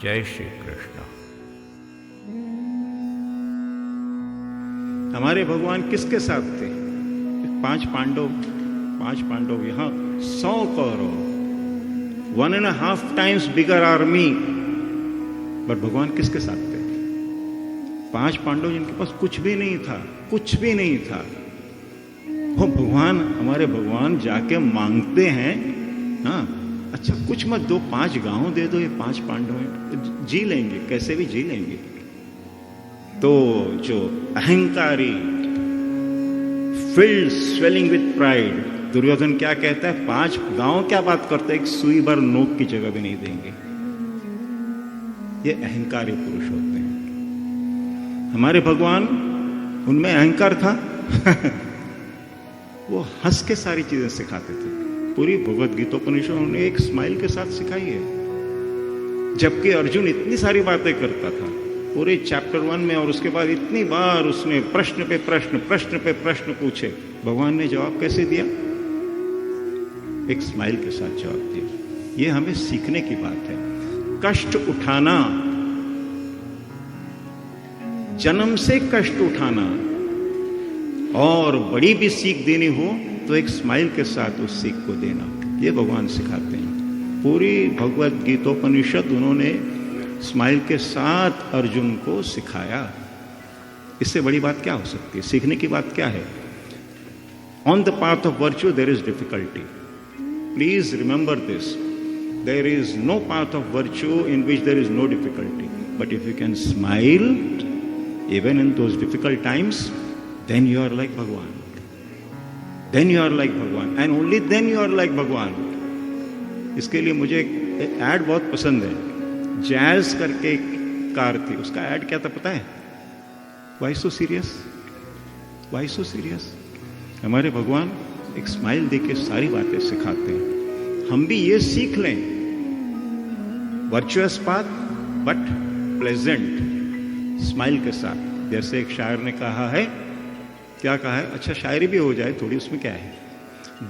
जय श्री कृष्ण। हमारे भगवान किसके साथ थे? पांच पांडव यहां 100 कौरव, 1.5 times बिगर आर्मी, पर भगवान किसके साथ थे? 5 पांडव जिनके पास कुछ भी नहीं था। वो भगवान, हमारे भगवान जाके मांगते हैं, हाँ अच्छा कुछ मत दो, 5 गांव दे दो, ये 5 पांडव हैं, जी लेंगे, कैसे भी जी लेंगे। तो जो अहंकारी, filled swelling with pride, Duryodhan क्या कहता है? 5 गांव क्या बात करते हैं, एक सुई भर नोक की जगह भी नहीं देंगे। ये अहंकारी पुरुष होते हैं। हमारे भगवान, उनमें अहंकार था? वो हंस के सारी चीजें सिखाते थे। पूरी भगवद गीतोपनिषद उन्होंने एक स्माइल के साथ सिखाई है। जबकि अर्जुन इतनी सारी बातें करता था पूरे चैप्टर 1 में, और उसके बाद इतनी बार उसने प्रश्न पे प्रश्न पूछे, भगवान ने जवाब कैसे दिया? एक स्माइल के साथ जवाब दिया। ये हमें सीखने की बात है। कष्ट उठाना, जन्म से कष्ट उठाना, और बड़ी भी सीख देनी हो तो एक स्माइल के साथ उस सीख को देना, ये भगवान सिखाते हैं। पूरी भगवद गीतोपनिषद उन्होंने स्माइल के साथ अर्जुन को सिखाया। इससे बड़ी बात क्या हो सकती है? सीखने की बात क्या है? On the path of virtue there is difficulty. Please remember this, there is no path of virtue in which there is no difficulty, but if you can smile even in those difficult times, then you are like Bhagwan. Then you are like Bhagwan. And only then you are like Bhagwan. इसके लिए मुझे एक add बहुत पसंद है। Jazz करके एक car थी, उसका ऐड क्या था पता है? Why so serious? Why so serious? हमारे भगवान एक स्माइल देके सारी बातें सिखाते हैं। हम भी ये सीख लें, virtuous path but pleasant, smile के साथ। जैसे एक शायर ने कहा है, क्या कहा है? अच्छा शायरी भी हो जाए थोड़ी, उसमें क्या है?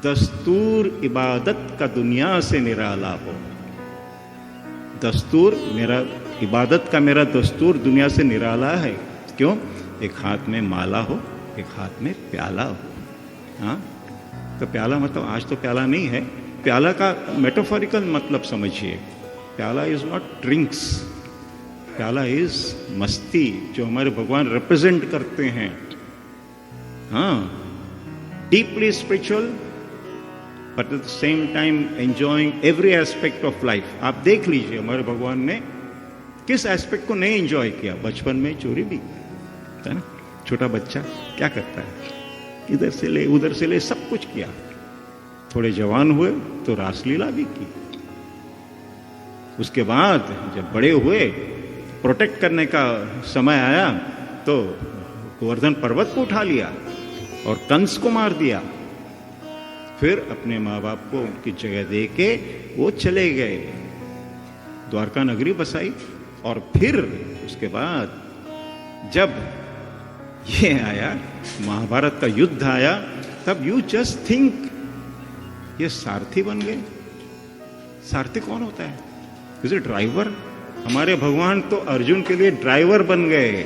दस्तूर इबादत का दुनिया से निराला हो। दस्तूर, मेरा इबादत का मेरा दस्तूर दुनिया से निराला है। क्यों? एक हाथ में माला हो, एक हाथ में प्याला हो। हाँ, तो प्याला मतलब आज तो प्याला नहीं है, प्याला का मेटाफोरिकल मतलब समझिए। प्याला इज नॉट ड्रिंक्स, प्याला इज मस्ती, जो हमारे भगवान रिप्रेजेंट करते हैं। हाँ, deeply spiritual but at the same time enjoying every aspect of life. आप देख लीजिए हमारे भगवान ने किस एस्पेक्ट को नहीं एंजॉय किया। बचपन में चोरी भी, है ना? छोटा बच्चा क्या करता है? इधर से ले उधर से ले, सब कुछ किया। थोड़े जवान हुए तो रासलीला भी की। उसके बाद जब बड़े हुए, प्रोटेक्ट करने का समय आया, तो गोवर्धन पर्वत को उठा लिया और कंस को मार दिया। फिर अपने माँ बाप को उनकी जगह दे के वो चले गए, द्वारका नगरी बसाई। और फिर उसके बाद जब ये आया, महाभारत का युद्ध आया, तब यू जस्ट थिंक ये सारथी बन गए। सारथी कौन होता है? Is a driver. हमारे भगवान तो अर्जुन के लिए ड्राइवर बन गए।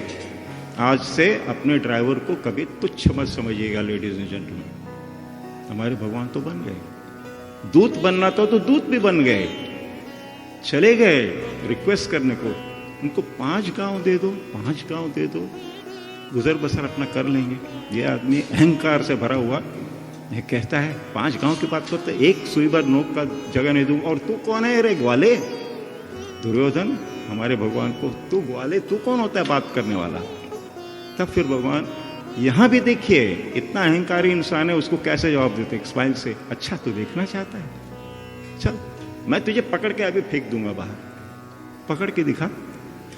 आज से अपने ड्राइवर को कभी तुच्छ मत समझिएगा लेडीज एंड जेंटलमैन। हमारे भगवान तो बन गए। दूत बनना तो दूत भी बन गए। चले गए रिक्वेस्ट करने को, उनको 5 गांव दे दो, 5 गांव दे दो, गुजर बसर अपना कर लेंगे। ये आदमी अहंकार से भरा हुआ ये कहता है 5 गांव की बात करते, एक सुई भर नोक का जगह नहीं दूं। और तू कौन है रे ग्वाले? दुर्योधन हमारे भगवान को, तू ग्वाले, तू कौन होता है बात करने वाला? तब फिर भगवान यहां भी देखिए, इतना अहंकारी इंसान है, उसको कैसे जवाब देते? एक स्माइल से, अच्छा तू देखना चाहता है, चल मैं तुझे पकड़ के अभी फेंक दूंगा बाहर, पकड़ के दिखा।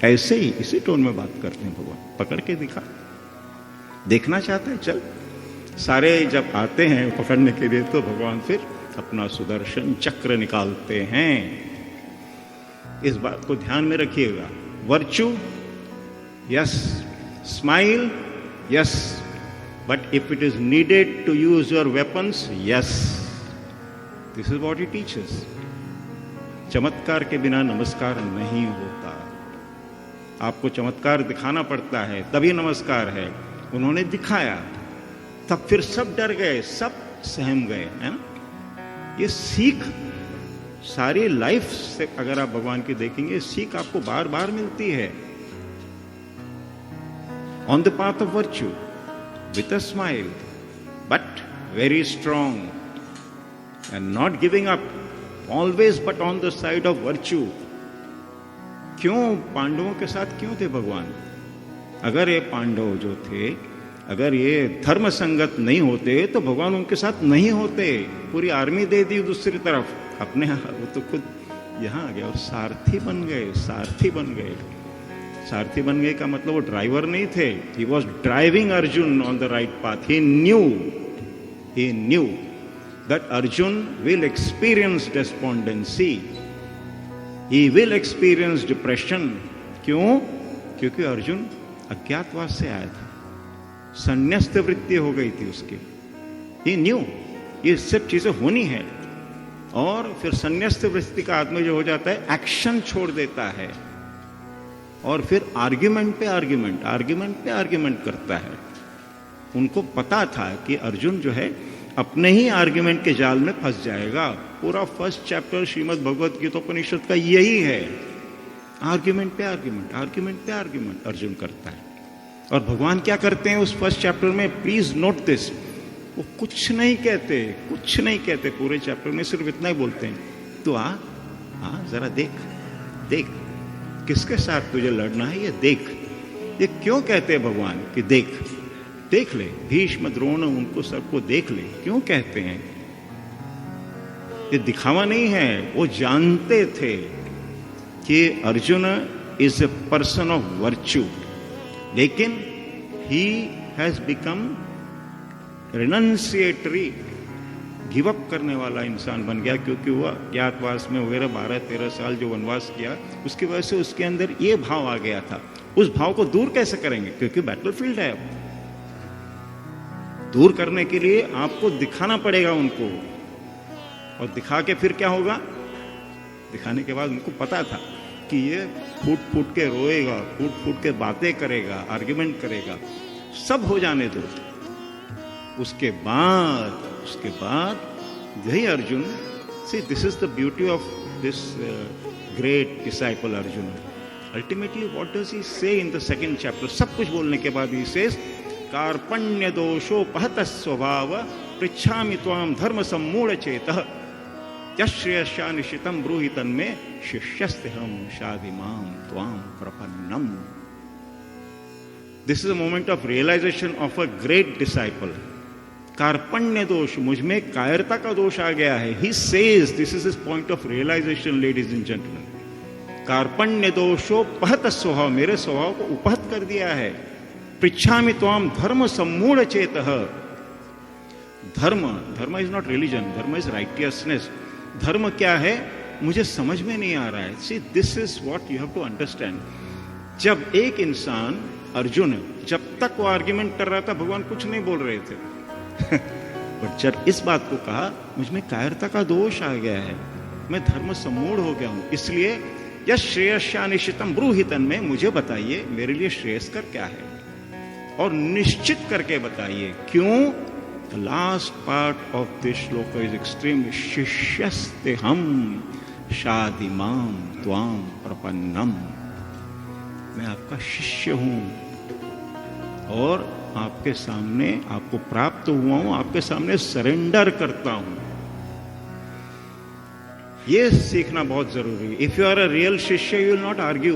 ऐसे ही इसी टोन में बात करते हैं भगवान, पकड़ के दिखा। देखना चाहता है, चल। सारे जब आते हैं पकड़ने के लिए, तो भगवान फिर अपना सुदर्शन चक्र निकालते हैं। इस बात को ध्यान में रखिएगा। Virtue, yes, smile, yes, but if it is needed to use your weapons, yes. This is what he teaches. चमत्कार के बिना नमस्कार नहीं होता। आपको चमत्कार दिखाना पड़ता है तभी नमस्कार है। उन्होंने दिखाया, तब फिर सब डर गए, सब सहम गए, है ना। ये सीख सारी लाइफ से अगर आप भगवान की देखेंगे, सीख आपको बार बार मिलती है। On the path of virtue with a smile but very strong and not giving up always but on the side of virtue. क्यों पांडवों के साथ क्यों थे भगवान? अगर ये पांडव जो थे, अगर ये धर्म संगत नहीं होते तो भगवान उनके साथ नहीं होते। पूरी आर्मी दे दी दूसरी तरफ, अपने वो तो खुद यहां आ गया और सारथी बन गए। सारथी बन गए, सारथी बन गए का मतलब वो ड्राइवर नहीं थे। He was driving Arjun on the right path. He knew that Arjun will experience despondency, he will experience depression. क्यों? क्योंकि अर्जुन अज्ञातवास से आया था, संन्यास्त वृत्ति हो गई थी उसकी। ही न्यू ये सब चीजें होनी है। और फिर संन्यास्त वृत्ति का आदमी जो हो जाता है, एक्शन छोड़ देता है और फिर आर्ग्यूमेंट पे आर्ग्यूमेंट करता है। उनको पता था कि अर्जुन जो है अपने ही आर्ग्यूमेंट के जाल में फंस जाएगा। पूरा फर्स्ट चैप्टर श्रीमद् भगवत गीतोपनिषद का यही है, आर्ग्यूमेंट पे आर्ग्यूमेंट अर्जुन करता है। और भगवान क्या करते हैं उस फर्स्ट चैप्टर में? प्लीज नोट दिस, वो कुछ नहीं कहते पूरे चैप्टर में, सिर्फ इतना ही बोलते हैं, तो आ जरा देख किसके साथ तुझे लड़ना है, ये देख। ये क्यों कहते हैं भगवान कि देख ले, भीष्म द्रोण उनको सबको देख ले, क्यों कहते हैं? ये दिखावा नहीं है, वो जानते थे कि Arjun is a person of virtue, लेकिन he has become renunciatory, give up करने वाला इंसान बन गया। क्योंकि वह अज्ञातवास में वगैरह 12-13 साल जो वनवास किया, उसकी वजह से उसके अंदर ये भाव आ गया था। उस भाव को दूर कैसे करेंगे? क्योंकि बैटलफील्ड है। दूर करने के लिए आपको दिखाना पड़ेगा उनको, और दिखा के फिर क्या होगा? दिखाने के बाद उनको पता था कि ये फूट के रोएगा, फूट के बातें करेगा, आर्ग्यूमेंट करेगा, सब हो जाने दो। उसके बाद यही अर्जुन, सी this is the beauty of this great disciple Arjun. Ultimately what does he से इन द सेकंड चैप्टर? सब कुछ बोलने के बाद ही सेज कार्पण्य दोषोपहत स्वभाव पृच्छामि त्वाम धर्म सम्मूढ़ चेतः यश्रेयस्या निशितम ब्रूहि तन्मे शिष्यस्तेहम शादिमाम त्वाम प्रपन्नम। This is a moment of realisation of a great disciple. कार्पण्य दोष, मुझ में कायरता का दोष आ गया है। He says this is his point of realisation, ladies and gentleman. कार्पण्य दोषोपहत स्वभाव, मेरे स्वभाव को उपहत कर दिया है। पृच्छामि त्वाम धर्म सम्मूढ़ चेतः। धर्म इज नॉट रिलीजन, धर्म इज राइटियसनेस। धर्म क्या है मुझे समझ में नहीं आ रहा है। See this is what you have to understand. जब एक इंसान, अर्जुन, जब तक वो आर्ग्यूमेंट कर रहा था भगवान कुछ नहीं बोल रहे थे बट जब इस बात को कहा मुझ में कायरता का दोष आ गया है, मैं धर्म सम्मूढ़ हो गया हूं, इसलिए यश श्रेयस्या निश्चितम ब्रूहि तन्मे, मुझे बताइए मेरे लिए श्रेयस्कर क्या है, और निश्चित करके बताइए क्यों। The last part of this shloka is extremely शिष्यस्तेहम शादिमाम त्वाम प्रपन्नम। मैं आपका शिष्य हूं और आपके सामने, आपको प्राप्त हुआ हूं, आपके सामने सरेंडर करता हूं। ये सीखना बहुत जरूरी है। If you are a real shishya, you will not argue.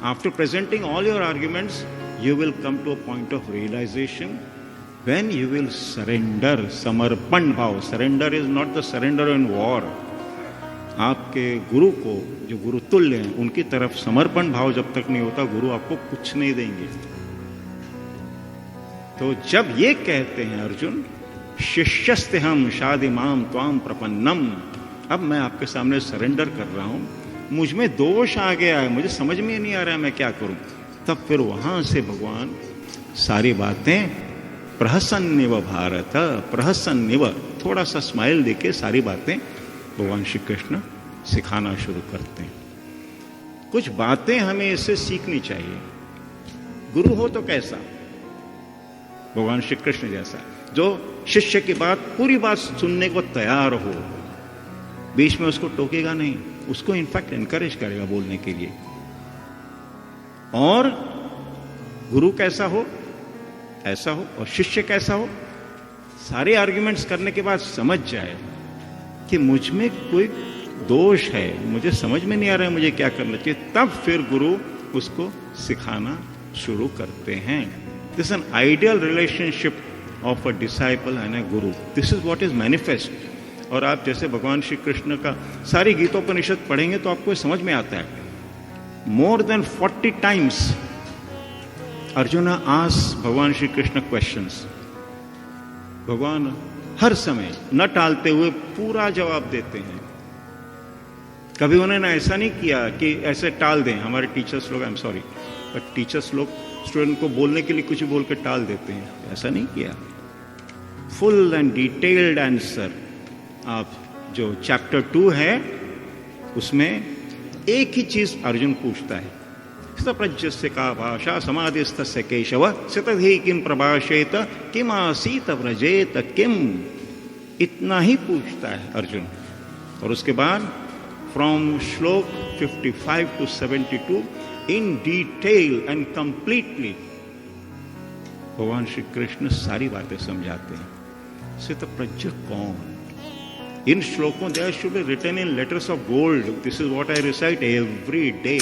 After presenting all your arguments, you will come to a point of realization when you will surrender, समर्पण भाव। surrender is not the surrender in war। आपके गुरु को, जो गुरु तुल्य हैं, उनकी तरफ समर्पण भाव जब तक नहीं होता, गुरु आपको कुछ नहीं देंगे। तो जब ये कहते हैं अर्जुन, शिष्यस्तेहम शादिमाम त्वाम प्रपन्नम, अब मैं आपके सामने सरेंडर कर रहा हूं, मुझ में दोष आ गया है, मुझे समझ में नहीं आ रहा है मैं क्या करूं, तब फिर वहां से भगवान सारी बातें प्रहसन्निव भारत, प्रहसन्निव, थोड़ा सा स्माइल देके सारी बातें भगवान श्री कृष्ण सिखाना शुरू करते हैं। कुछ बातें हमें इससे सीखनी चाहिए। गुरु हो तो कैसा? भगवान श्री कृष्ण जैसा, जो शिष्य की बात, पूरी बात सुनने को तैयार हो, बीच में उसको टोकेगा नहीं, उसको इनफैक्ट एनकरेज करेगा बोलने के लिए। और गुरु कैसा हो, ऐसा हो, और शिष्य कैसा हो, सारे आर्ग्यूमेंट्स करने के बाद समझ जाए कि मुझ में कोई दोष है, मुझे समझ में नहीं आ रहा है मुझे क्या करना चाहिए, तब फिर गुरु उसको सिखाना शुरू करते हैं। This is an ideal relationship of a disciple and a guru. This is what is manifest. और आप जैसे भगवान श्री कृष्ण का सारी गीतोपनिषद पढ़ेंगे तो आपको समझ में आता है। More than 40 times arjuna asked भगवान श्री कृष्ण क्वेश्चंस। भगवान हर समय न टालते हुए पूरा जवाब देते हैं। कभी उन्होंने ऐसा नहीं किया कि ऐसे टाल दें। हमारे टीचर्स लोग, I am sorry, but teachers लोग स्टूडेंट को बोलने के लिए कुछ बोल के टाल देते हैं, ऐसा नहीं किया। Full and detailed answer. आप जो चैप्टर 2 है उसमें एक ही चीज अर्जुन पूछता है, प्रज्ञस्य का भाषा समाधिस्थस्य केशव सितधि किम प्रभाषेत किम आसीत व्रजेत किम। इतना ही पूछता है अर्जुन। और उसके बाद फ्रॉम श्लोक 55 to 72 in detail and completely भगवान श्री कृष्ण सारी बातें समझाते हैं। सित प्रज्ञ कौन? इन श्लोकों there should be written in letters of gold. This is what I recite every day,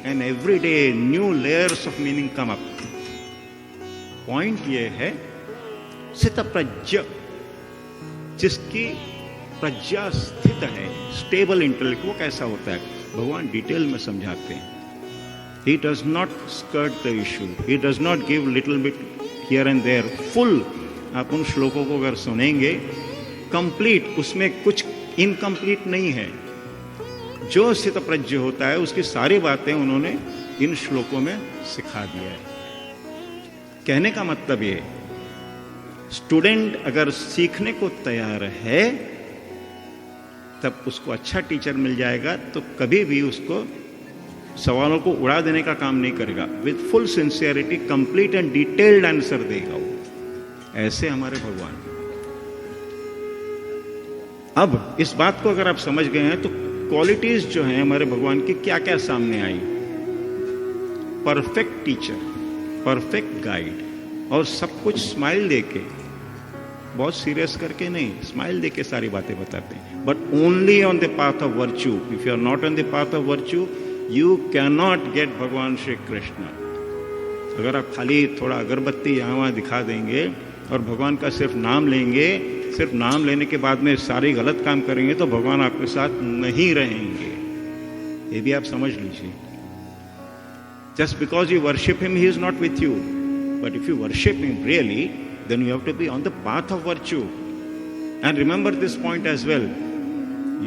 and every day new layers of meaning come up. Point ये है, सित प्रज्ञ, जिसकी प्रज्ञा स्थित है, स्टेबल इंटेलेक्ट, वो कैसा होता है भगवान डिटेल में समझाते हैं। He does not skirt the issue. He does not give little bit here and there. Full आप उन श्लोकों को अगर सुनेंगे कंप्लीट, उसमें कुछ इनकम्प्लीट नहीं है। जो स्थित प्रज्ञ होता है उसकी सारी बातें उन्होंने इन श्लोकों में सिखा दिया है। कहने का मतलब ये, स्टूडेंट अगर सीखने को तैयार है तब उसको अच्छा टीचर मिल जाएगा तो कभी भी उसको सवालों को उड़ा देने का काम नहीं करेगा। With full sincerity complete and detailed answer देगा वो। ऐसे हमारे भगवान। अब इस बात को अगर आप समझ गए हैं तो क्वालिटीज जो हैं हमारे भगवान की क्या क्या सामने आई। परफेक्ट टीचर, परफेक्ट गाइड, और सब कुछ स्माइल देके, बहुत सीरियस करके नहीं, स्माइल देके सारी बातें बताते हैं। But only on the path of virtue. If you are not on the path of virtue you can not get भगवान श्री कृष्ण। अगर आप खाली थोड़ा अगरबत्ती यहाँ वहाँ दिखा देंगे और भगवान का सिर्फ नाम लेंगे, सिर्फ नाम लेने के बाद में सारे गलत काम करेंगे तो भगवान आपके साथ नहीं रहेंगे। ये भी आप समझ लीजिए। Just because you worship him he is not with you, but if you worship him really then you have to be on the path of virtue. And remember this point as well.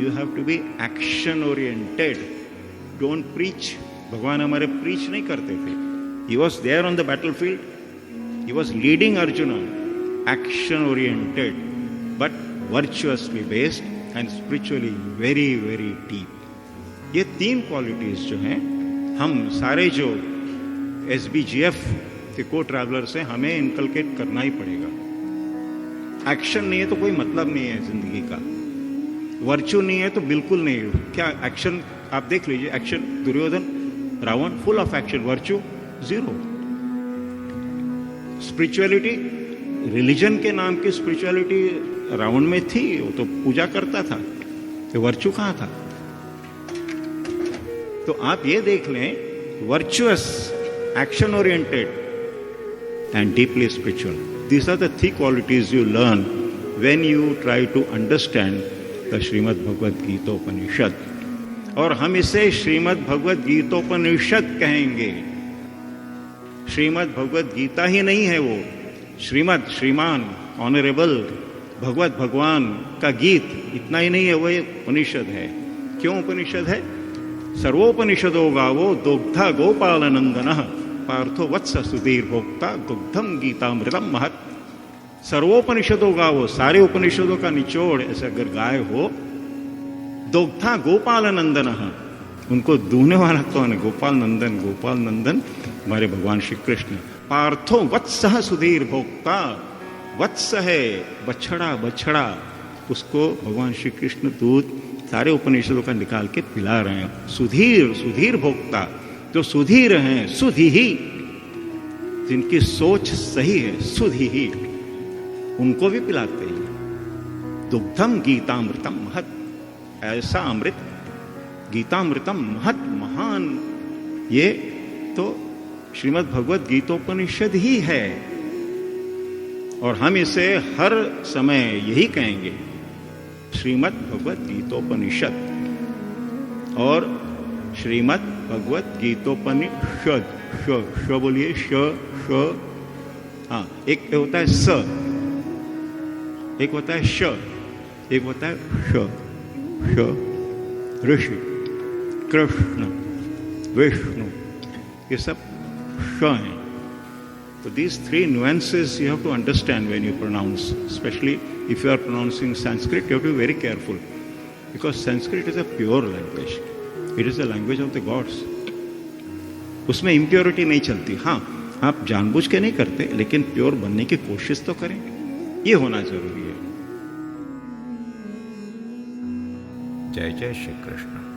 You have to be action oriented. Don't preach. भगवान हमारे preach नहीं करते थे. He was there on the battlefield. He was leading Arjuna. Action oriented, but virtuously based and spiritually very very deep. ये तीन qualities जो हैं, हम सारे जो SBGF कि को ट्रैवलर से हमें इनकलकेट करना ही पड़ेगा। एक्शन नहीं है तो कोई मतलब नहीं है जिंदगी का। वर्च्यू नहीं है तो बिल्कुल नहीं। क्या एक्शन आप देख लीजिए, action Duryodhan, Ravan full of action, virtue zero. Spirituality, religion के नाम की स्पिरिचुअलिटी रावण में थी, वो तो पूजा करता था, तो वर्च्यू कहां था? तो आप ये देख लें, virtuous, action oriented and deeply spiritual. These are the three qualities you learn when you try to understand the Srimad Bhagavad Gita Upanishad. और हम इसे श्रीमद् भगवद गीतोपनिषद कहेंगे। श्रीमद् भगवद गीता ही नहीं है वो, श्रीमद्, श्रीमान, ऑनरेबल, भगवत, भगवान का गीत, इतना ही नहीं है, वो एक उपनिषद है। क्यों उपनिषद है? सर्वोपनिषदो गावो दुग्धा गोपालनंदनः पार्थो वत्स सुधीर भोक्ता दुग्धम गीतामृतम महत। सर्वोपनिषदों का वो, सारे उपनिषदों का निचोड़ ऐसे अगर गाय हो, दोग्धा गोपाल नंदन, उनको दूहने वाला कौन है? गोपाल नंदन, गोपाल नंदन हमारे भगवान श्री कृष्ण। पार्थो वत्सः सुधीर भोक्ता, वत्स है बछड़ा, बछड़ा, उसको भगवान श्री कृष्ण दूध सारे उपनिषदों का निकाल के पिला रहे हैं। सुधीर, सुधीर भोक्ता, जो सुधीर हैं, सुधी ही, जिनकी सोच सही है, सुधी ही, उनको भी पिलाते हैं। दुग्धम गीतामृतम महत, ऐसा अमृत, गीतामृतम महत, महान, ये तो श्रीमद् भगवत गीतोपनिषद ही है। और हम इसे हर समय यही कहेंगे, श्रीमद् भगवत गीतोपनिषद। और श्रीमद् भगवत गीतोपनिषद, श बोलिए, श, हाँ, एक होता है स, एक होता है श, एक होता है श, ऋषि, कृष्ण, विष्णु, ये सब श हैं। So these three nuances you have to understand when you pronounce, especially if you are pronouncing Sanskrit, you have to be very careful, because Sanskrit is a pure language. It is the language of the gods. उसमें impurity नहीं चलती। हाँ, आप जानबूझ के नहीं करते, लेकिन प्योर बनने की कोशिश तो करें, ये होना जरूरी है। जय जय श्री कृष्ण।